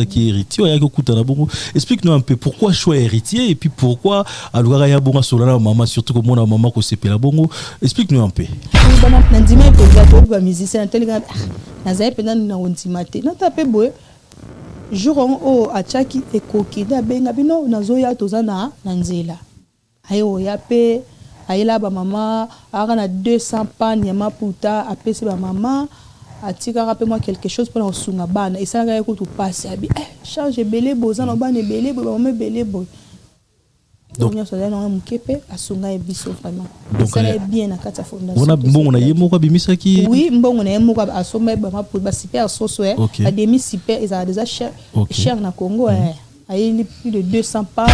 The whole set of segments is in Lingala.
qui est héritier, explique-nous un peu pourquoi choix héritier et puis pourquoi alors ya bonga solana maman surtout comme on a maman ko sepela bongo, explique-nous un peu. Bana ndima ko za ko ba musicien tel na za pe na ontimate na tape boy jour o achaki ekoki da benga bino nazoya tozana na nzela ayo ya pe ayela ba mama ara na 200 pan ya maputa apesi ba mama atika rappelle-moi quelque chose pour sunga bana et ça ga ko tout passe abi charge belé bozana bana belé ba mama belé boy donc ça là non mkepe asunga e biso vraiment ça est bien na kata fondation on a mbongo na yemo ko bimisa ki oui mbongo na yemo ko asoma ba ma pour ba super soso a demi super ils a déjà cher na Congo ayi plus de 200 par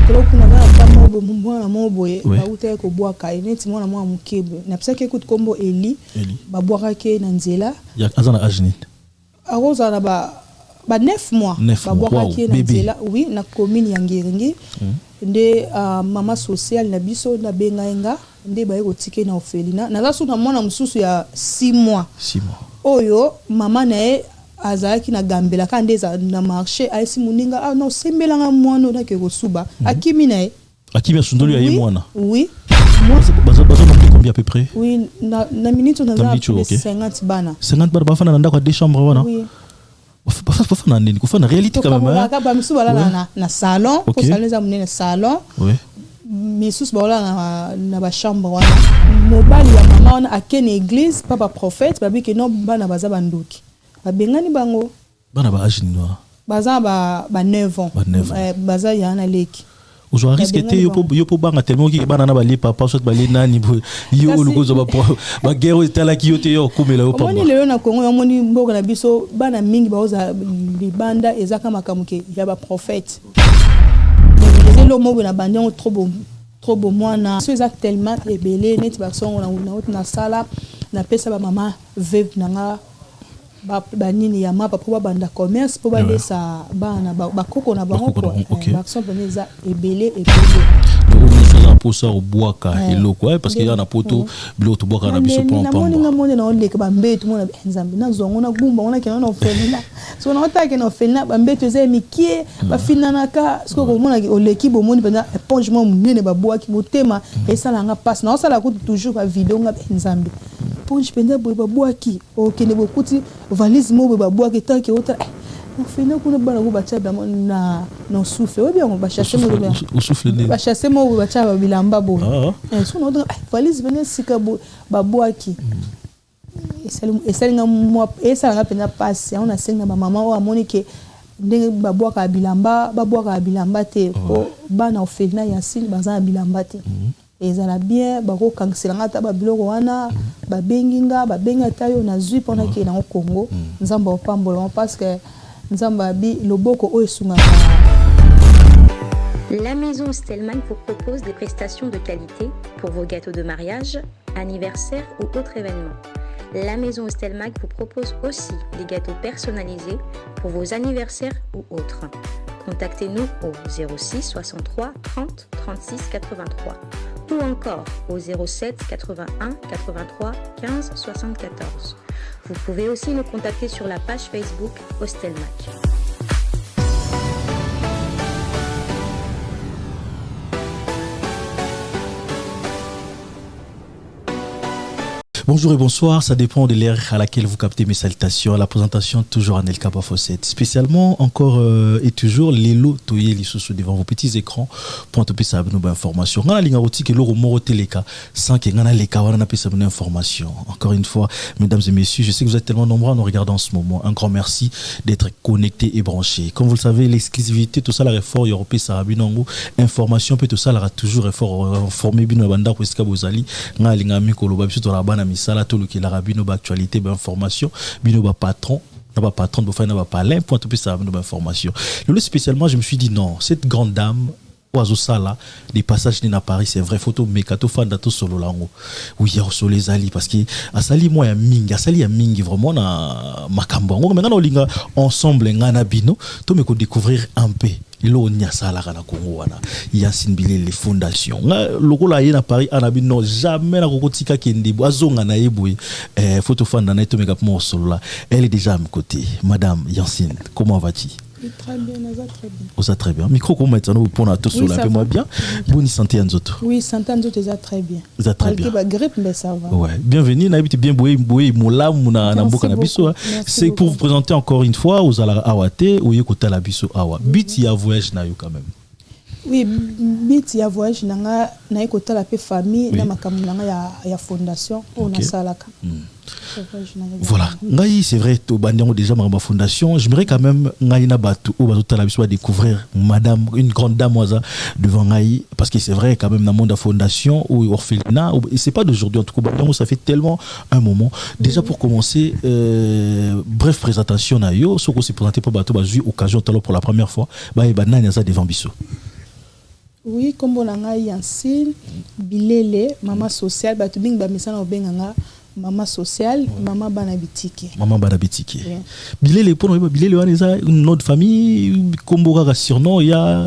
trop kuna ba mobo mwana mobo ba uta ko boa kai neti mwana mwa mkebe na pesa ke kut kombo eli ba boa ke na nzela ya azana ajnit aroza na ba 9 mois ba boa ke na nzela oui na commune ya Ngiringi nde mama social na biso na bengaenga nde ba yeko tike na ofelina na lasu na mwana msusu ya 6 mois oyo mama na azaki na gambela kande za na marché aisi muninga no sembelanga mwana na ke kosuba akimi na akimi asundoli ya mwana oui moi bazo combien à peu près oui na minute on a 50 bana 50 bana bafana na ndako 2 chambres wana oui fafana nini kufana réalité quand même ka ba msusu bala na salon ko salon za munene salon oui misusu bala na ba chambre wana mobali ya mama wana akene église papa prophète babi ke no bana baza banduki babengani bango bana ba âge noir baza ba 9 ans baza yana leki aujourd'hui risque te yo po banga tellement ki bana na bali papa soit bali nani yo lukozo ba guerre etala ki yo te yo komela yo papa moni lelo na Congo yo moni mboka na biso bana mingi baoza libanda ezaka makamuke ya ba prophète mais le mot na bandion trop bon mwana so ezak tellement ebele net ba songo na sala na pesa ba mama veuve nanga ba nini ya mapa pour banda commerce pour ba lesa bana ba koko na bango ko ba exemple neza ebele pour ça au boaka eloko parce que y a na poto biloto boaka na biso pom pom na moni na oleka ba mbetu mona nzambe na zongo na gumba ona ke na ofela so na otaka na ofela ba mbetu ze mikie ba finana ka sko ko mona oleki bo moni penda éponge mo munene ba boaki motema esala nga passe na osala ko toujours ba vidéo nga nzambe ponche penda bo ba boaki okene bokuti valise mo ba boaki tanke ota on fait nous pour bana ko bacha ba na no souffle ou bien on ba chasser mo ba chasser mo ba cha ba bilamba bo so no valise venir sika ba boaki esalinga mo esalanga pena passe on a senga ba mama o amoni ke ndenge ba boaka bilamba te ko bana ofena ya sil baza bilamba te ezala bien bako kangiselanga ta ba biloko wana ba benginga ba benga tayo na zui pona ke na Congo nzamba opambola parce que La maison Stelman vous propose des prestations de qualité pour vos gâteaux de mariage, anniversaire ou autres événements. La maison Stelman vous propose aussi des gâteaux personnalisés pour vos anniversaires ou autres. Contactez-nous au 06 63 30 36 83 ou encore au 07 81 83 15 74. Vous pouvez aussi nous contacter sur la page Facebook Hostelmac. Bonjour et bonsoir, ça dépend de l'ère à laquelle vous captez mes salutations. La présentation toujours en El Capa Fosset. Spécialement encore et toujours les lots toyés les sous devant vos petits écrans pour te passer nos informations. On a ligne roti que l'euro moro teleka sans que ngana leka wana pesa nos informations. Encore une fois, mesdames et messieurs, je sais que vous êtes tellement nombreux à nous regarder en ce moment. Un grand merci d'être connectés et branchés. Comme vous le savez, l'exclusivité tout ça la réforme européen sarabinango information peut tout ça la toujours réforme informé bino banda ko eska bozali ngana linga mikolo ba biso to la bana sala tout le qui la rabino ba actualité ba information bino ba patron na ba patron ba fana ba palin point tout ça bino ba information le spécialement je me suis dit non cette grande dame oiseau sala des passages ni na Paris c'est vrai photo mekato fanda to solo lango oui ya solo les ali parce que asali moi ya mingi vraiment na makambo ngo maintenant olinga ensemble ngana bino to me ko découvrir un peu ilo nyasala kana Congo wana Yacine Bilé les fondations lokola ye na Paris anabi non jamais na kokotika kende boazonga na yeboy photo fanda na to meka mo solo là elle est déjà à mes côtés madame Yacine comment vas-tu? Très bien, Naza, très bien. Oza très bien. Micro comment est-ce pour na tous un peu moins bien. Bonne santé Nzoto. Oui, santé Nzoto ça très bien. Ça très bien. Malgré la grippe mais ça va. Ouais, bienvenue, n'habite bien boy moula muna na mboka na biso. C'est pour vous présenter encore une fois aux ala awate ou yekota la biso awa. Bit ya voyage na yo quand même. Oui, bit ya voyage nanga na yekota la pe famille na makambo nanga ya fondation on a salaka. Voilà, ngai c'est vrai to bandiango déjà ma fondation, j'aimerais quand même ngai na batu ou bato la biso découvrir madame une grande dame oza devant ngai parce que c'est vrai quand même dans le monde de la fondation ou orphelinat et c'est pas d'aujourd'hui en tout cas bandiango ça fait tellement un moment déjà pour commencer bref présentation na yo ce qu'on s'est présenté pour bato bazui occasion pour la première fois ba e banani za devant biso. Oui, comme on a Yansine Bilele maman sociale bato bing ba misana obenganga maman sociale, maman banabitiki. Maman banabitiki. Bilele pour nous, Bilele on est une autre famille, combo kaka surnom il y a.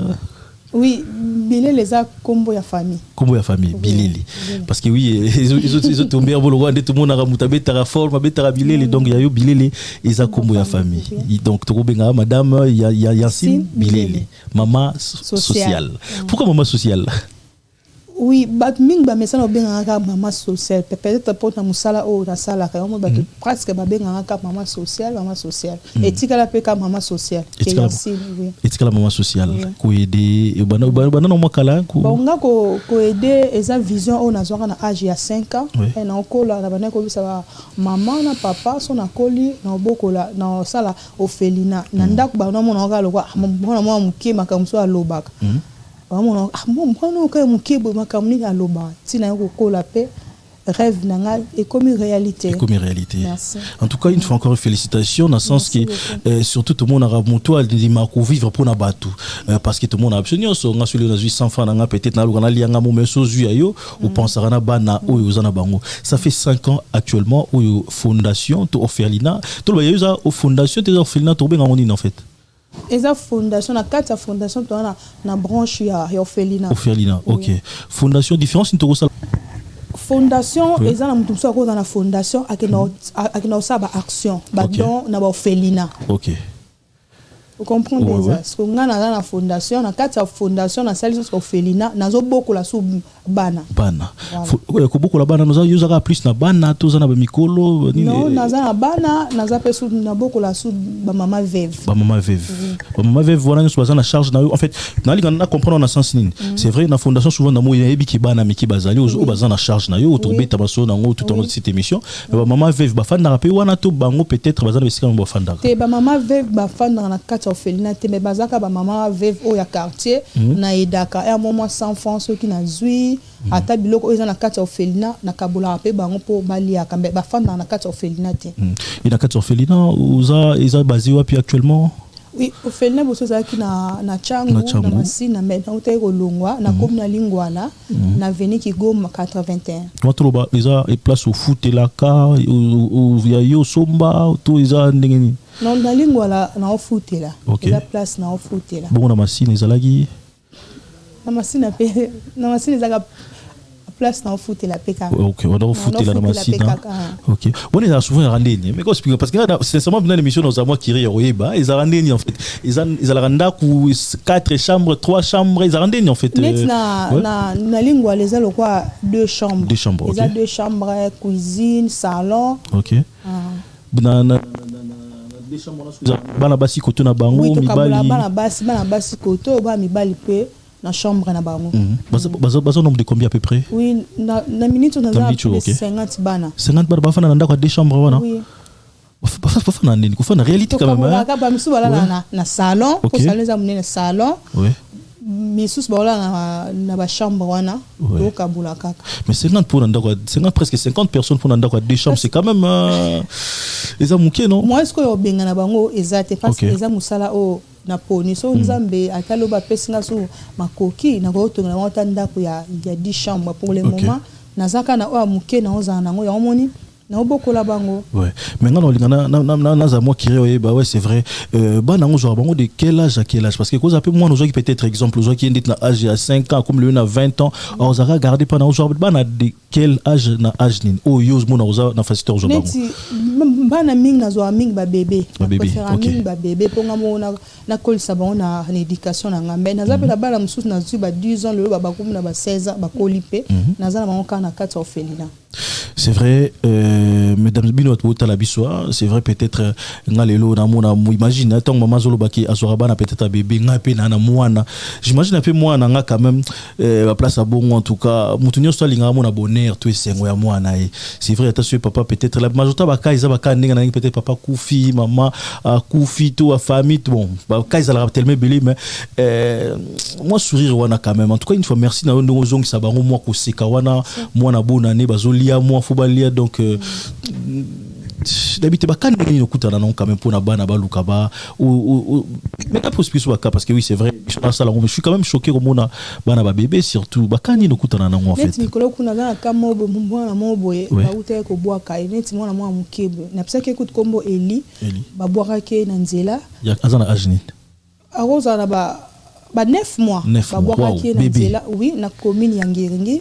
Oui, Bilele les a combo ya famille. Combo ya famille, Bilele. Parce que oui, ils ont tombé à Bologo, tout le monde a ramutabe terraform, betara Bilele, donc il y a eu Bilele ils a combo ya famille. Donc tu benga madame il y a Yansine Bilele, maman sociale. Pourquoi maman sociale? Oui, bat ming ba mesana obenganga maman sociale peut-être pour na musala o na sala ka mo bato presque ba benganga maman sociale et tikala pe ka maman sociale et tikala maman sociale ko aider e bana no makala ko bonga ko aider eza vision o na zoka na âge ya 5 ans et na okola na bana ko bisa maman na papa so na koli na obokola na sala orphelinat na ndako ba no mo na okala ko mona mo muke makamso alobaka vraiment mon quand mukibo makamni aloba tina yoko kola pe rêve nanga et comme réalité. Merci. En tout cas une fois encore félicitations dans le sens que surtout tout le monde a ramonto à dire marco vivre pour na batu parce que tout le monde a obtenu so nga suli na 800 francs nanga peut-être na lugana lianga mo meso zu ayo ou pensera na bana o yozana bango. Ça fait 5 ans actuellement au fondation to orphelinat to ba yoza au fondation des orphelinats to benga ngoni en fait. Eza fondation na carte fondation to na branche ya orphelinat. Orphelinat, OK. Fondation différence into ça. Fondation eza na mutu so ko na fondation akina osaba action ba don na ba orphelinat. OK. Vous comprenez ça? Parce que ngana na fondation na carte fondation na salle orphelinat nazo boko la sou bana. Ko boko la bana nous yuzaka plus na bana to za na ba mikolo ni. Non, naza na bana naza pe sou na boko la sou ba maman veuve. Ba maman veuve voilà nous so na charge na en fait na li na comprendre na sens nini. C'est vrai na fondation souvent na mo yebi ki bana miki bazali o baza na charge na yo to beta baso na ngo tout en cette émission. Mais ba maman veuve ba fanda pe wana to bango peut-être baza na besika ba fanda. Te ba maman veuve ba fanda na carte orphelinat te me bazaka ba maman veuve o ya quartier na edaka et à moment sans enfants ceux qui na zui ata biloko eza na kati orphelinat na kabola pe bango po balia kambe ba fanda na kati orphelinat te. Et na kati orphelinat eza basé wapi actuellement? Oui, orphelinat boso za ki na Changu na Masina mais na utai ko longwa na comme na Lingwala na Avenue Kigoma 81. Watro eza e place au foot la ka ou ya yo somba to eza ndengeni. Non na Lingwala na foot la. La place na foot la. Bon na Masina ezalaki na Masina ezaka place na foot la peka. OK, on a foot la na Masina. OK. On est souvent randeni mais parce que sincèrement dans l'émission nous avons qui oyeba ils randeni en fait. Ils la randa ku 4 chambres, 3 chambres, ils randeni en fait. Na lingua les a quoi 2 chambres. 2 chambres. Ils a 2 chambres, cuisine, salon. OK. Na des chambres là bana basi koto na bango mibali. Bana basi koto ba mibali pe na chambre na bango. Baza nombre de combien à peu près? Oui, na minute on a 50 bana. 50 bana ba fana ndako 2 chambres wana. Oui. Ba fana ndeni ko fana réalité quand même. Ka ba misu bala na salon, ko salon za munene salon. Oui. Misus bala na ba chambre wana do kabula kaka. Mais 50 pour ndako 50 presque 50 personnes pour ndako 2 chambres, c'est quand même eza muké non? Moi est-ce que yo benga na bango ezate parce que eza musala o na poni so nzambe akaloba pesinga so makoki na ko tonga na tanda ko ya 10 chambres pour le moment nazaka na o muke na oza na ngo ya omoni na obokola bango. Ouais. Maintenant na za moi qui bah ouais c'est vrai ba na ngo bango de quel âge à quel âge parce que cause peu moi nous qui peut-être exemple nous qui est na âge à 5 ans comme le na 20 ans on za regarder pendant aujourd'hui ba na de quel âge na âge ni o yos mo na facilité aujourd'hui bana mingi nazo mingi ba bébé préfère okay. mingi ba bébé pour nga na kolisa ba na éducation na ngambe na zape na bana mususu na zu ba 10 ans le ba bakum na ba 16 ans ba kolipe na za na bango kana kati orphelinat. C'est vrai, mesdames et messieurs, c'est vrai peut-être ngalelo na mona imagine tant maman zolo baki azorabana peut-être bébé ngape na mwana. J'imagine un peu moi nga quand même la place à bon en tout cas mutunyo so linga mona bonheur tout esengo ya mwana e. C'est vrai attention papa peut-être la majorité baka isa baka ninga na peut-être papa kufi maman kufi tout a famille tout bon baka isa la tellement belé mais moi sourire wana quand même en tout cas une fois merci na ndo zongi sabango moi ko seka wana mwana bona ne bazoli moi footballia donc d'habitude ba kan ni okutana non quand même pour na bana ba lukaba ou mais pas plus parce que oui c'est vrai je pense ça là je suis quand même choqué au mona bana ba bébé surtout ba kan ni okutana non en fait net Nicolas kuna na kama mwana moboye ba uta ko boaka net mwana mwa mukebe na pesa ke kut kombo Eli ba boaka ke na nzela ya azana ajni aroza na ba 9 mois ba boaka ke na nzela oui na commune ya Ngiringi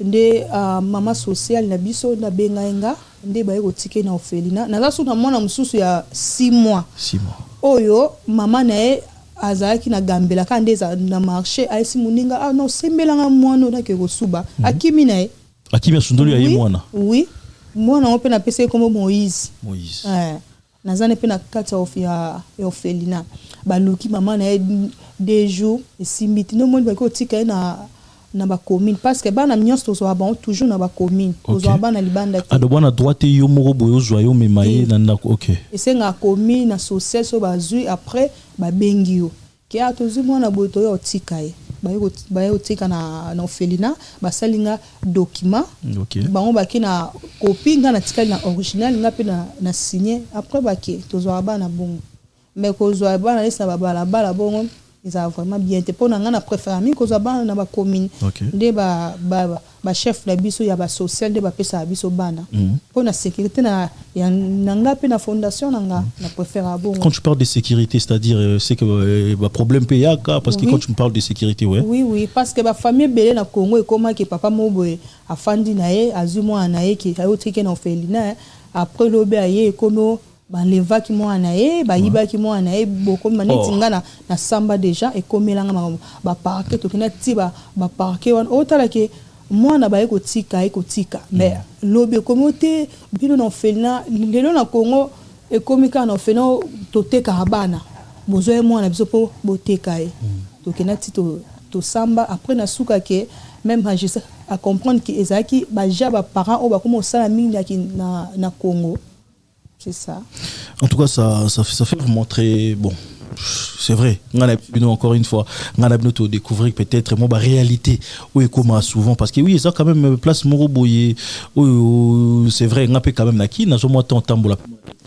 nde mama social na biso na bengaenga nde baye kotike na orphelinat na zasu na mwana mususu ya 6 mois oyo mama nae azaki na gambela ka ndeza na marché aisi muninga non sembelanga mwana na ke kosuba akimi nae akimi asundoli ya mwana oui mwana ope na pese comme Moïse na zane pe na kata ya orphelinat baluki mama nae 2 jours et simbiti no monde ba kotika na ba commune parce que bana nyonso tozo ba toujours na ba commune tozo ba na libanda te ado bana droite yo moko boyo joyo memaye na ndako OK et c'est na commune na social so bazui après ba bengi yo ke atozu mona boto yo tikaye ba yo tika na orphelinat ba salinga document ba on ba ki na copie nga na tikali na original nga pe na signer après ba ki tozo ba na bongo mais ko zo ba na lesa ba bala bongo ils ont vraiment bien été pour na préféré mi ko zabana na ba commune nde ba chef na biso ya ba social de ba pesa biso bana pour na sécurité na ya nanga pe na fondation nanga na préféré bon. Quand tu parles de sécurité c'est-à-dire c'est que ba problème payaka parce que quand tu me parles de sécurité oui parce que ba famille belé na Congo et comment que papa moboye afandi na ye azumo na ye ki ayo tike na orphelinat après lobe aye kono ba leva ki mo anaye ba yiba ki mo anaye boko maneti ngana na samba déjà et komelanga ba parquet to kina tiba ba parquet wan otala ke mo na ba eko tika mais lobe komote bino na orphelinat lelo na Congo e komika na orphelinat to teka bana bozo e mo na biso po boteka e to kina ti to samba après na suka ke même magistrat à comprendre que ezaki ba jaba parents o ba komo sala mingi na Congo. C'est ça. En tout cas, ça fait vraiment très bon. C'est vrai. Encore une fois, on a besoin de découvrir peut-être la réalité. Oui, comment souvent parce que oui, ça quand même place Moroboye. C'est vrai. On a quand même naki. N'a jamais tant tambola.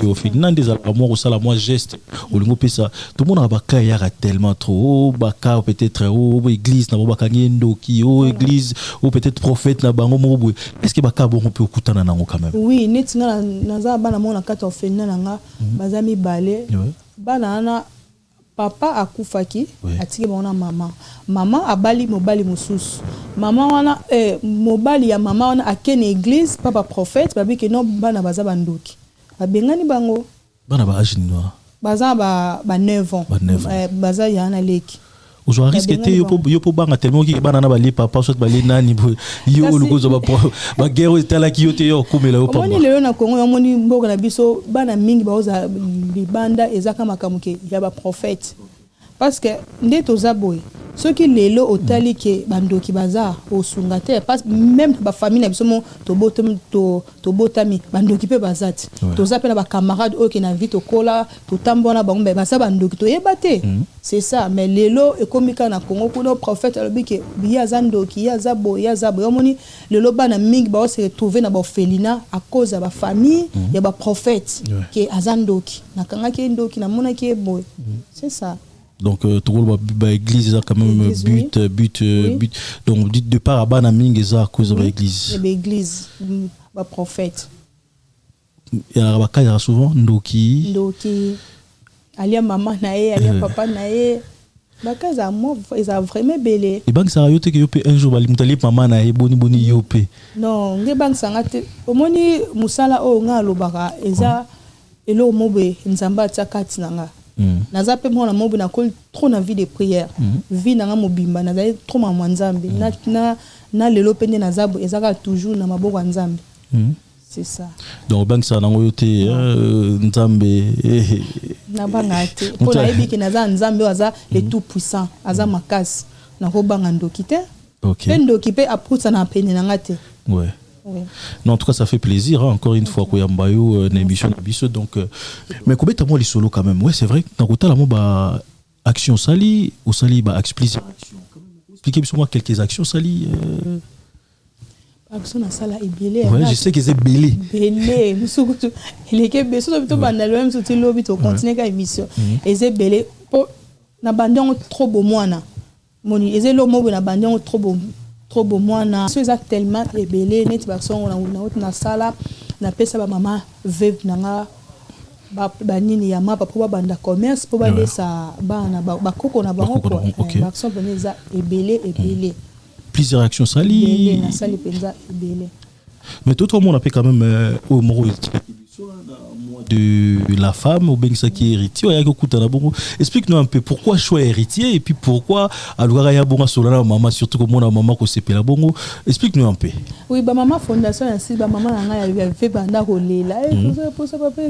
Au final, des amours au sala moi geste. Au lingo ça. Tout le monde a baka yara tellement trop. Baka peut-être église na baka ngendo ki église ou peut-être prophète na bango Moroboye. Est-ce que baka bon on peut okutana nango quand même? Oui, netinga na za bana mona kata ofena nanga bazami balé. Bana na papa akufaki atike bona mama abali mobali mususu mama wana mobali ya mama wana akene église papa prophète babi ke no bana baza bandoki babengani bango bana ba âge noir baza ba 9 ans baza yana leki ozo risque te yo po banga tellement ki bana na bali papa soit bali nani yo lukozo ba guerre tala ki yo te yo komela yo pamba moni lelo na Congo yo moni mboka na biso bana mingi baoza libanda ezaka makamuke ya ba prophète parce que nde tozaboy ceux qui lelo otali ke bandoki baza osunga te parce même ba famille na biso mo to botami bandoki pe bazati toza pe na ba camarades o ke na vie to kola to tambona bango ba sa bandoki to yebate c'est ça mais lelo ekomika na Congo kuno prophète alobi ke biya zandoki ya zabo yomoni lelo bana mingi ba se retrouver na ba orphelinat à cause de ba famille ya ba prophète ke azandoki na kanga ke ndoki na mona ke boy c'est ça. Donc tout le église a quand même but donc dit de part à bana mingi za à cause de l'église l'église ba prophète il y a ba kaya souvent ndoki alia maman nae alia papa nae ba kaza mo ils a vraiment belé et bank ça yote que yope un jour bali mutali maman nae boni yope non nge bank sanga te omoni musala o nga lobaka eza elo mobe nzamba tsakati nanga naza pe mona mobe na kol trop na vie de prière vie nanga mobimba na zali trop ma nzambe na lelo pende na zabo ezaka toujours na maboko nzambe c'est ça donc bank ça nango yote nzambe na bangate pour na ebiki na za nzambe waza le tout puissant aza makasi na ko banga ndoki te OK ndoki pe aputsa na pene nanga te ouais. Oui. Non, en tout cas, ça fait plaisir, hein, encore une fois, qu'il y a une émission, donc, mais comment est-ce que solo quand même? Ouais, c'est vrai. Dans le temps, bah, action sali, ou sali, bah, expliquez-moi quelques actions sali. Action na sala ebele. Ouais, je sais que c'est belé. Belé, musukutu. Il est que beso to bito bandalo même soutien lobby to continuer ka émission. Et c'est belé pour na bandon trop beau moana. Moni, et c'est le mot na bandon trop beau moana. So exact tellement ebele net personne na sala na pesa ba mama veuve nanga ba nini ya mapa pour banda commerce pour ba laisser bana ba koko na bango ko. Ba action peneza ebele. Plusieurs actions sali. Mais tout le monde a fait quand même au moment de la femme, au bien ça qui est héritier. Explique-nous un peu pourquoi choix héritier et puis pourquoi alors il y a bon sur la maman surtout comme on a maman qui s'appelle la bongo. Explique-nous un peu. Oui, bah maman fondation ainsi bah maman a fait banda rolela et pour ça papa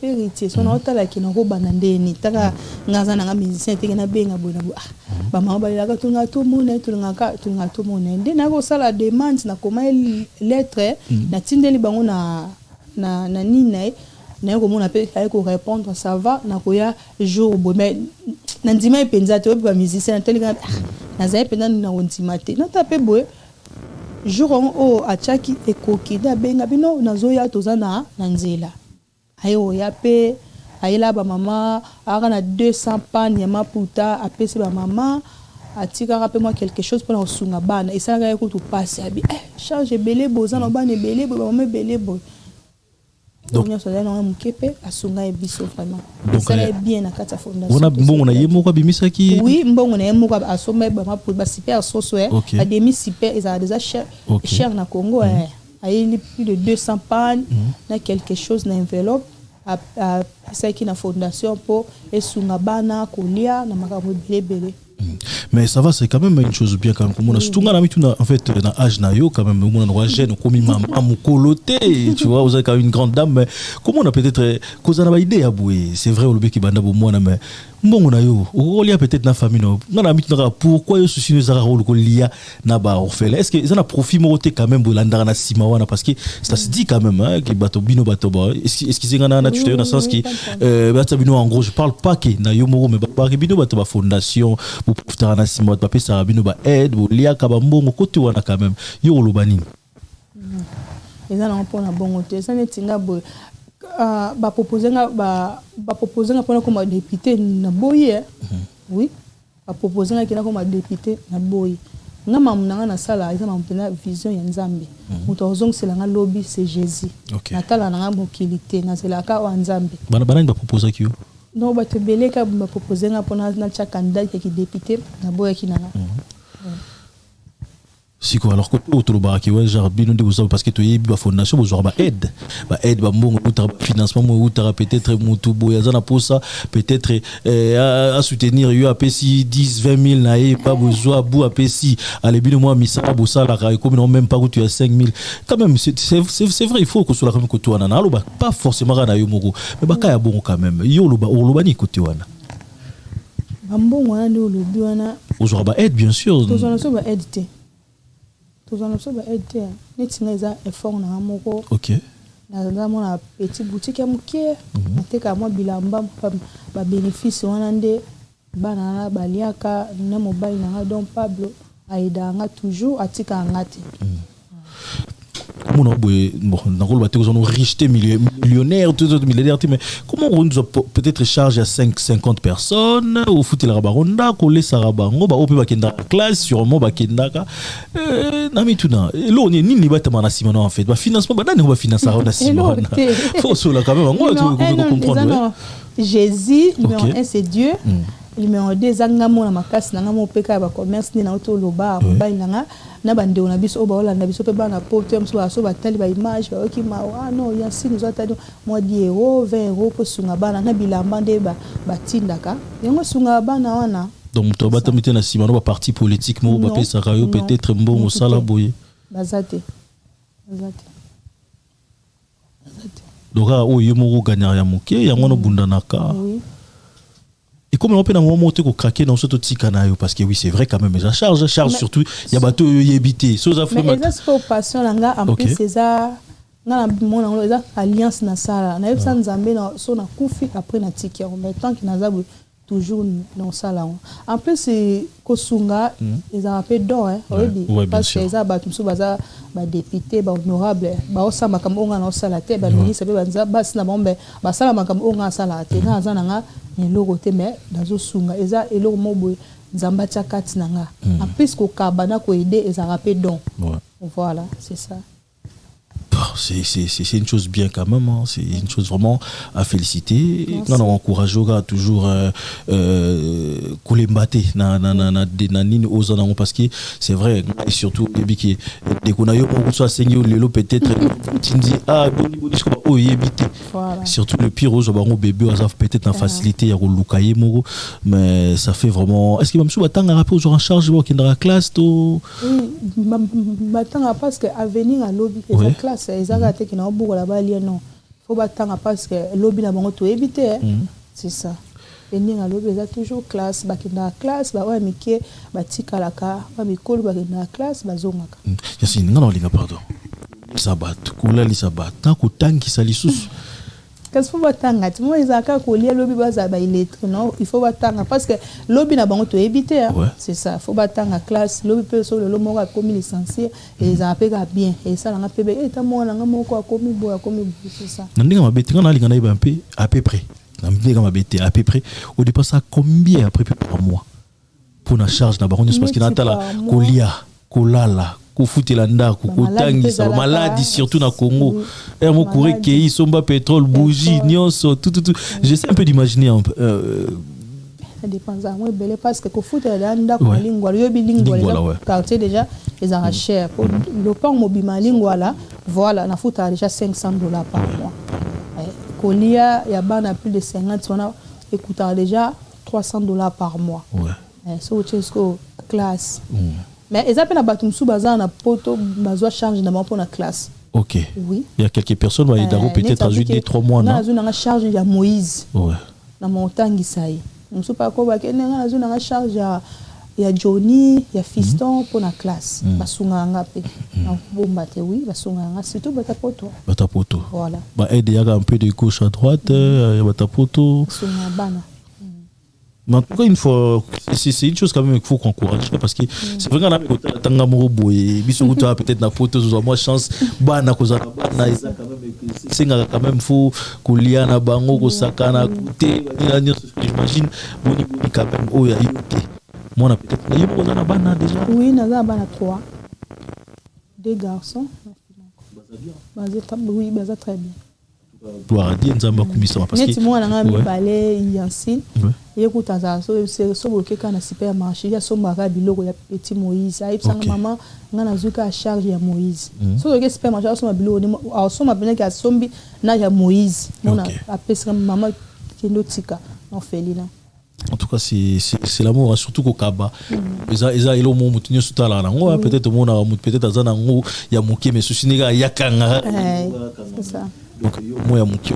héritier son autre là qui n'a pas bandé ni taka ngaza na musicien te na benga bona bah maman ba la tout le monde ndé na ko sala demande na comment lettre na tindeli bango na nina na ko mona pe ko répondre ça va na ko ya jour bo mais na ndima epenza te ba musicien telinga na za epenza na ndima te na tape bo jour on achaki ekoki da benga bino na zoya tozana na nzela ayo ya pe ayela ba mama ara na 200 pan ya maputa apesi ba mama atika rappelle moi quelque chose pour na sunga bana et ça ga ko to passe abi charge belé boza na bana belé bo mama belé bo donc ça là on mkepe asunga e biso vraiment ça est bien na kata fondation on a bon on a yemo kwa bimisa ki oui mbongo na yemo kwa asoma ba ma pour ba super soso a demi super ils a déjà cher na Congo a eu plus de 200 pannes na quelque chose na enveloppe à ça qui na fondation pour esunga bana kolia na makambo belé. Mais ça va, c'est quand même une chose bien quand même. Comme on a surtout en fait dans âge nayo quand même on a droit jeune comme maman mukoloté, tu vois, vous avez quand même une grande dame mais comment on a peut-être cause on a idée à bouer. C'est vrai au lobby qui banda pour moi mais bon on a yo on a peut-être na famille non on a mis pourquoi yo souci nous a rôle ko lia na ba orphelin. Est-ce que ça a profit moroté quand même bolanda na simawana parce que ça se dit quand même hein que bato bino bato ba est-ce qu'ils ngana na tu dans le sens qui bato bino en gros je parle pas que na yo moro mais ba bino bato ba fondation pour profiter na simawana papier ça bino ba aide bo lia ka ba mbongo côté wana quand même yo lobani et ça on pour na bongo te ça netinga bo ba proposer pour comme député na boye oui ba proposer na comme député na boye nga mamuna na sala isa mampena vision ya nzambe muto ozong selanga lobby c'est Jésus na tala na mokilité na selaka wa nzambe bana ba proposer ki yo non ba te beleka ba proposer nga pour na cha candidat qui député na boye ki na si quoi alors que autour du baraki ouais genre bien de vous parce que tu es ba fondation vous aura aide ba mbongo ou financement ou peut-être mutu boyazana pour ça peut-être à soutenir UAPC 10 20 000 naé pas besoin bou APC allez bien moi misa bo ça la comme non même pas où tu as 5 000 quand même c'est vrai il faut que soit comme que toi na loba pas forcément na yo moko mais ba kaya bon quand même yo loba ni côté wana mbongo wana ndio lobi wana vous aura aide bien sûr tout ça va aide tout ça va aider netinga za effort na moko OK na mona petit boutique ya mukie nateka moi bilamba ba bénéfice wana nde bana baliaka na mobile na Don Pablo aida nga toujours atika ngati bon dans le bateau on riche millionnaire tous autres milliardaires mais comment on nous peut-être charge à 50 personnes au foot la baronda coller sarabango ba ope bakenda classe sûrement bakenda na mituna lo ni batama na simana en fait ba financement ba nani ba financer na simana faut cela quand même on comprendre Jésus numéro 1 c'est Dieu numéro 2 zanga mona makasi nanga mo peka ba commerce ni na auto loba ba nanga na bande on biso o ba olanda biso pe ba na porte mso aso ba tali ba image ba ki ma no ya si nous atali moi 10 euros 20 euros pour sunga bana na bilamba nde ba tindaka yango sunga bana wana donc to ba tamite na simano ba parti politique mo ba pesa rayo peut-être mbongo sala boye bazate donc o yemo gagner ya moke yango no bundanaka oui. Et comme on peut monter au craquer dans ce petit canal parce que oui c'est vrai quand même mais ça charge surtout il y a bateau yébité so ça fait mais ça c'est passion langa en plus c'est ça na mon alliance na sala na yebsa nzambe na so na kufi après na tiki en même temps que nazabu toujours dans sala en plus c'est kosunga ils ont appelé d'or hein parce que ça ba tumso baza ba député ba honorable ba osamba comme onga na sala te ba ministre ba bas na bombe ba sala makam onga sala te na zananga ni logo te mais dazo sunga eza eloko mobo nzamba tia kati nanga en plus ko kabana ko aider ils ont appelé don voilà c'est ça. C'est une chose bien quand même, hein. C'est une chose vraiment à féliciter. On encourage toujours Koulembaté parce que c'est vrai et surtout dès qu'on a eu ça peut-être surtout le pire aux bébé peut-être en facilité mais ça fait vraiment est-ce qu'il va me souhaiter un rapport aux en charge qui dans la classe oui parce que à venir à lobby classe ezaka te kina obuko la balia non faut batanga parce que lobby na bango to éviter c'est ça venir à lobby ça toujours classe bakina classe ba wa mike batika laka ba mikolo bakina classe bazongaka yasini ngana linga pardon sabat kula li sabat na kutangi salisusu qu'est-ce faut batanga tu moi ezaka ko lia lobby baza ba lettre non il faut batanga parce que lobby na bango to éviter c'est ça faut batanga classe lobby peut sur le lomo a commis licencié et ils appellent bien et ça nga pebe et ta mona nga moko a commis boya commis c'est ça ndinga mabeti ngana linga na ibampe à peu près ndinga mabeti à peu près au départ ça combien après par mois pour la charge na baronne parce que natala kolia kolala kufutela ndako kotangisa maladie surtout na Congo et mo courir kei somba pétrole bougie nyonso tout j'essaie un peu d'imaginer ça dépend ça moi belé parce que kufutela ndako lingwa yobi lingwa quartier déjà les arracheurs pour le pain mobima lingwa là voilà na futa déjà $500 par mois kolia ya bana plus de 50 on a écouté déjà $300 par mois c'est autre chose que classe mais ils appellent à Batumsou Bazar na poto bazoa charge na pour la classe. OK. Oui. Il y a quelques personnes va d'arro peut-être à juste 3 mois non. On a une charge il y a Moïse. Ouais. Na montagne isaï. On sait pas quoi que na zone na charge il y a Johnny, il y a Fiston pour la classe. Basunga ngape. Na bomba te oui, basunga nga surtout batapoto. Batapoto. Voilà. Ba aide ya un peu de gauche à droite, batapoto. Basunga bana. Mais en tout cas, une fois, c'est une chose quand même qu'il faut qu'on encourage parce que c'est vrai qu'on a peut-être na photo sur moi chance bana kozana bana isa quand même faut kolia na bango ko sakana côté j'imagine boni quand même oh ya yote moi na peut-être na yoko na bana déjà oui na za bana 3 2 garçons oui baza très bien gloire à Dieu nzamba kumbisa parce que moi na ngami balé yansi yekuta za so bloqué kana supermarché ya so mara biloko ya petit Moïse a ipsanga maman ngana zuka a charge ya Moïse so bloqué supermarché so biloko ni so mabene ka sombi na ya Moïse mona apesa maman kendo tika en felina. En tout cas c'est l'amour surtout ko kaba eza elo mo mutunyo sutala na ngo peut-être mona peut-être azana ngo ya muke mais susiniga yakanga c'est ça. Donc moi ya muke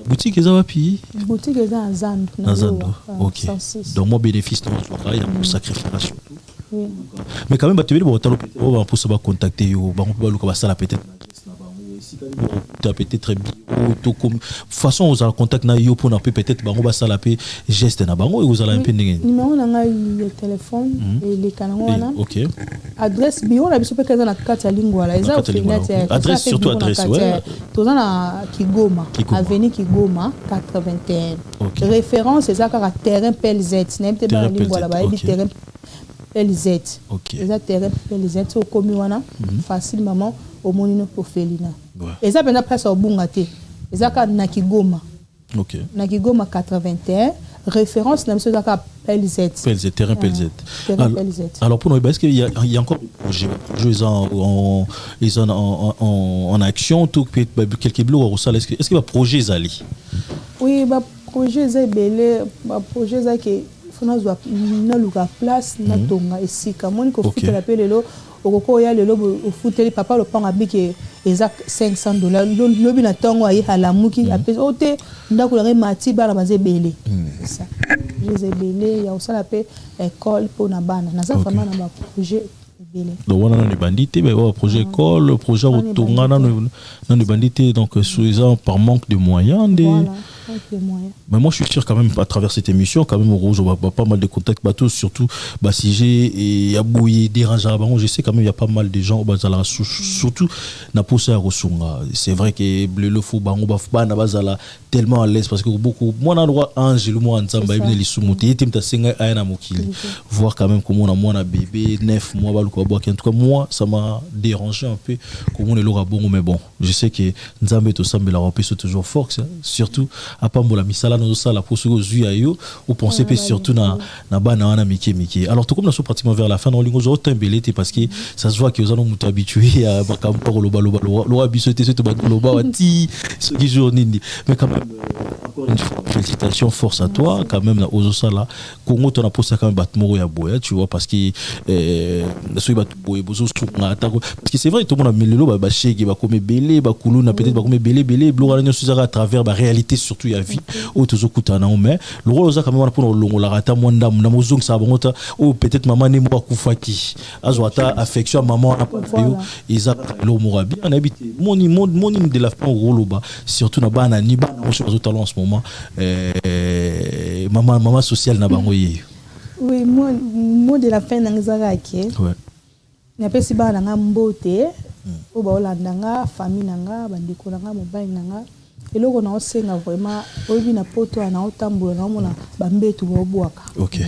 boutique eza wapi boutique eza à Zando OK donc mon bénéfice dans ce travail pour sacrifier surtout mais quand même bateli bon talo pour se contacter yo ba ko ba luka ba sala peut-être peut-être bio comme façon aux contact na yo pour na peut-être bango ba sala pe geste na bango et vous allez un peu ndenge numéro na nga le téléphone et les canaux wana OK adresse bio na biso pe kaza na kati ya lingwa la eza adresse surtout adresse ouais toza na Kigoma avenue Kigoma 81 référence eza ka terrain PLZ na mte ba lingwa la ba ebi terrain PLZ eza terrain PLZ au komi wana facile maman au monino pour Felina eza pena presse au bunga te eza ka na Kigoma OK na Kigoma 81 référence na biso ezaka PLZ. PLZ, terrain PLZ. Terrain PLZ. Alors pour nous, est-ce qu'il y a encore des projets en action, tout quelques blocs au salle, est-ce qu'il y a projet Zali? Oui, bah projet Zali, bah projet Zali que faut na luka place na tonga esika moni ko futa la pelelo okoko ya lelo o futeli papa le panga biki exact $500 lobi na tongo ayi halamuki apesa ote ndako la mati bana bazebele ça jezebele ya osala pe école pour na bana na za vraiment na ba projet belé donc on a des bandites mais projet école projet otonga na des bandites donc soi-disant par manque de moyens mais moi je suis sûr quand même à travers cette émission quand même on va pas mal de contacts bateaux surtout si j'ai et abouillé déranger je sais quand même il y a pas mal de gens surtout na posa rosunga c'est vrai que le fou bango bafbana bazala tellement à l'aise parce que beaucoup moi na droit angelo moi nzamba ibne lisumuti etimta senga ayana mokili voir quand même comment on a bébé 9 mois baluko boire en tout cas moi ça m'a dérangé un peu comment le lora bon mais bon je sais que nzambe to sambela repese toujours fort surtout à pambola misala no sala pour ceux qui yo ou penser surtout na bana wana miki alors tout comme nous sommes pratiquement vers la fin dans lingo autant belete parce que ça se voit que vous allons nous habituer à bakampo lo bisoté ce lo ba ti ce qui jour nindi mais quand même encore une fois félicitations force à toi quand même na ozosa là Congo ton a posé quand même batmoro ya boya tu vois parce que so bat boye bozo sunga parce que c'est vrai tout le monde a melelo ba shege ba comme belé ba kuluna peut-être ba comme belé blora nyo suzara à travers ba réalité surtout ya vie au tozo kutana mais le rôle za quand même pour longo la rata mwanda na mozong sa bangota ou peut-être maman ne mo kufaki azwata affection maman na yo isa lo morabi on habite mon de la fin roloba surtout na bana ni bana on sur talent en ce moment maman sociale na bango ye oui moi de la fin nangzaka ke ouais na pesi bana nga mbote o ba olanda nga famille nanga bandiko nanga mobile nanga eloko na osenga vraiment obi na poto na otambola na mona bambetu bobwaka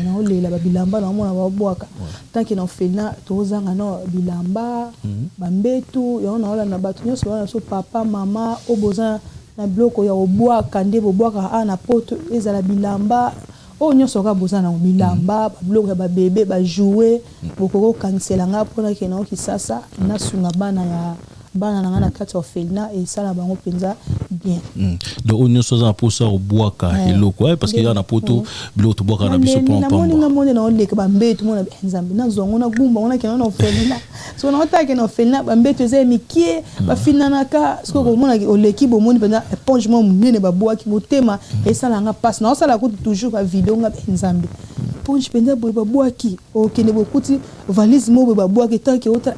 na olela babilamba na mona bobwaka tanki na ofena tozanga no bilamba bambetu yo na ola na batu nyoso wana so papa mama oboza na bloko ya obwaka nde bobwaka na poto ezala bilamba o nyoso ka boza na bilamba bloko ya babebe ba jouer bokoko kansela nga pona ke na okisasa na sunga bana ya bana na ngana kati orphelinat et ça la bango penza bien donc on se za pour ça au boaka eloko parce que y a na poto bilo to boaka na biso pamba na moni na oleka bambetu mona nzambe na zongo na gumba ona kena na orphelinat so na otaka na orphelinat bambetu ze mikie ba finanaka ce ko mona oleki bo moni penza éponge mo munene ba boaki motema et ça la nga passe na ça la ko toujours ba vidéo nga nzambe éponge penza bo ba boaki o kene bo kuti valise mo bo ba boaki tant que autre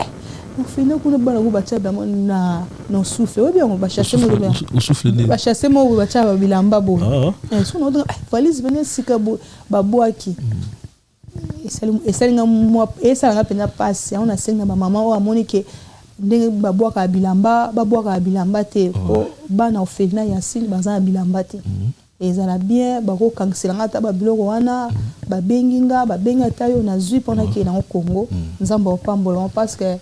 on fait nous qu'on a pas la robe à na non souffle ou bien on va chasser mon va chasser mon va chasser bilamba bo so no valise venir sikabo baboaki et ça moi et ça nga pena passe on a senga maman o amoni ke ndenge baboaka bilamba te o bana ofena ya sil bazana bilamba te ezala bien bako kangiselanga ta babiloko wana babenginga babenga tayo na zui pona ke na Congo nzamba opambola parce que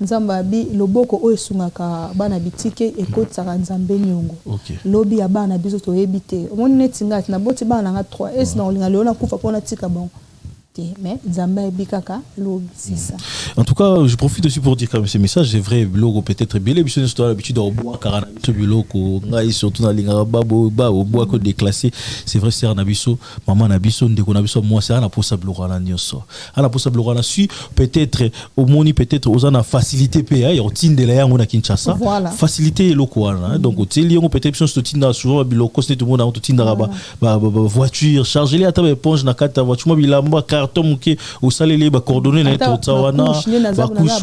nzamba bi loboko o esungaka bana bitike ekotsaka nzambe nyongo lobi ya bana biso to yebite omoni netinga na boti bana nga 3 na olinga leona kufa pona tika bon mais nzamba bikaka lobi c'est ça en tout cas je profite aussi pour dire quand même ce message c'est vrai logo peut-être belé biso histoire l'habitude de boire car ce biloko ngai surtout na linga babo ba au bois que déclassé c'est vrai c'est na biso maman na biso ndeko na biso moi c'est na possible rana nyoso ana possible rana su peut-être au moni peut-être aux ana facilité pa ya otinde la yango na Kinshasa facilité loko wana donc oteli yango peut-être biso sotinda souvent biloko c'est tout monde na otinda ba voiture charger les ata éponge na kata voiture mo bilamba carton ke au salele ba coordonner na to wana ba couche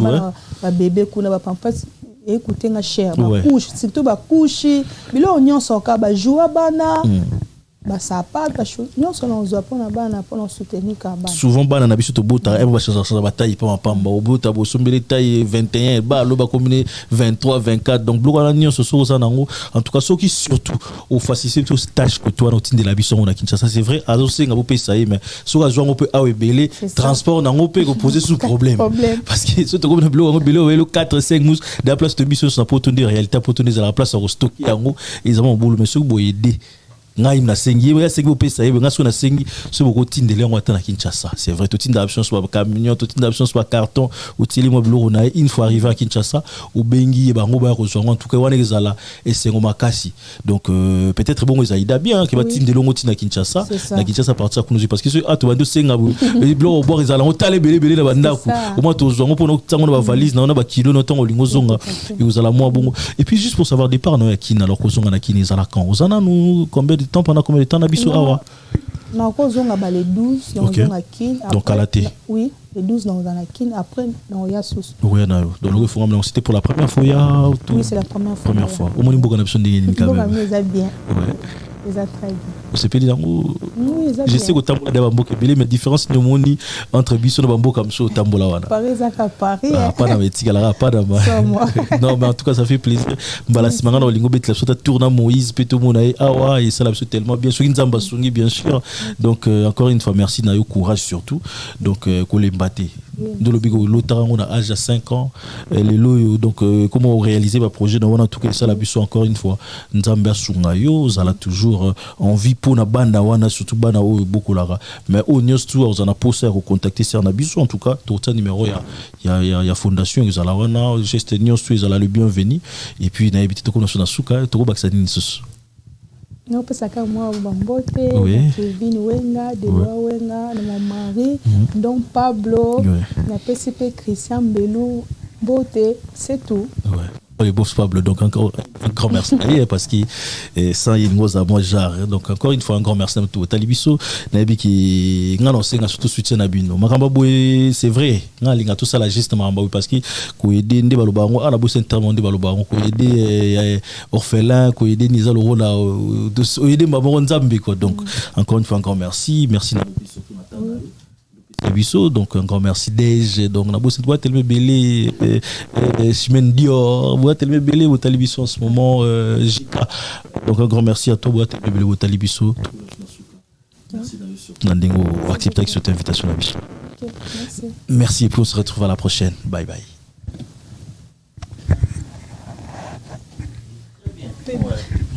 ba bébé kuna ba pampers écoutez nga cher ba couche surtout ba couche bilo nyonso ka ba joua bana ba sapat ba chose nyonso na zo pona bana pona soutenir ka bana souvent bana na biso to bota ba changer ba taille pa pamba o bota bo sombele taille 21 ba lo ba combiner 23 24 donc bloka na nyonso so ça nango en tout cas ceux qui surtout au faciliter tout tâche que toi de la biso na Kinshasa c'est vrai azo senga bo pesa mais so ka zo on peut awebele transport nango peut poser sous problème parce que ce to comme na bloka belé le 4 5 mous de la place de biso ça pour tenir réalité pour tenir à la place au stocker yango ils ont boulot mais ce bo aider ngai na sengi ya sengi opesa ye nga so na sengi so boko tindele ngo ata na Kinshasa c'est vrai to tinda option soit camion to tinda option soit carton ou tili mo biloko na une fois arrivé à Kinshasa ou bengi bango ba rejoindre en tout cas wana ezala esengo makasi donc peut-être bon ezaida bien que ba tindele ngo tina Kinshasa na Kinshasa partir kunuzi parce que ah to bando senga biloko boire ezala ngo tale belé na bandako au moins to zongo pour tango na ba valise na ba kilo no tango lingo zonga et vous allez moi bon et puis juste pour savoir départ no ya Kin alors ko zonga na Kin ezala quand ozana nous combien de temps pendant combien de temps na biso awa na ko zonga ba le 12 donc zonga Kin donc à la té oui le 12 dans la Kin après dans ya sous oui na donc le forum donc c'était pour la première fois ya oui c'est la première fois au moins mboka na biso ndenge ni quand même bien ouais ça très bien c'est pédé dango je sais que tambola de bamboka belé mais différence de moni entre biso na bamboka mso tambola wana Paris pas na metika la pas na non mais en tout cas ça fait plaisir mbala simanga na olingo betla sota tourna Moïse peto mona awa et ça là tellement bien sûr nzamba songi bien sûr donc encore une fois merci na yo courage surtout donc ko les mbaté de l'obigo l'autre on a âge à 5 ans les lots donc comment réaliser ma projet dans en tout cas ça la biso encore une fois nzamba sunga yo zala toujours envie pour na banda wana surtout bana o beaucoup là mais au news tout on a posé à contacter sur na biso en tout cas tout ça numéro ya fondation ils ala wana geste news tout ils ala le bienvenu et puis na habité comme na suka to ba ça ni sus non parce que moi bambote Kevin Wenga de Wenga na mon mari donc Pablo na PCP Christian Belou Bote c'est tout les beaux Pablo donc encore un grand merci parce que sans il nous a moi genre donc encore une fois un grand merci à tout talibiso nabi qui ngano senga surtout soutien na bino makamba boy c'est vrai ngalinga tout ça la geste makamba parce que ko aider ndé baloba ngo ala bo centrement ndé baloba ngo ko aider orphelin ko aider nisa le rôle de aider mabon nzambe quoi donc encore une fois un grand merci na Bisso donc un grand merci Dej donc on a bossé boîte tellement belé Chimène Dior boîte tellement belé au Talibisso en ce moment Jika donc un grand merci à toi boîte tellement belé au Talibisso merci Nandingo accepter cette invitation à Bisso merci et puis on se retrouve à la prochaine bye bye. Très bien.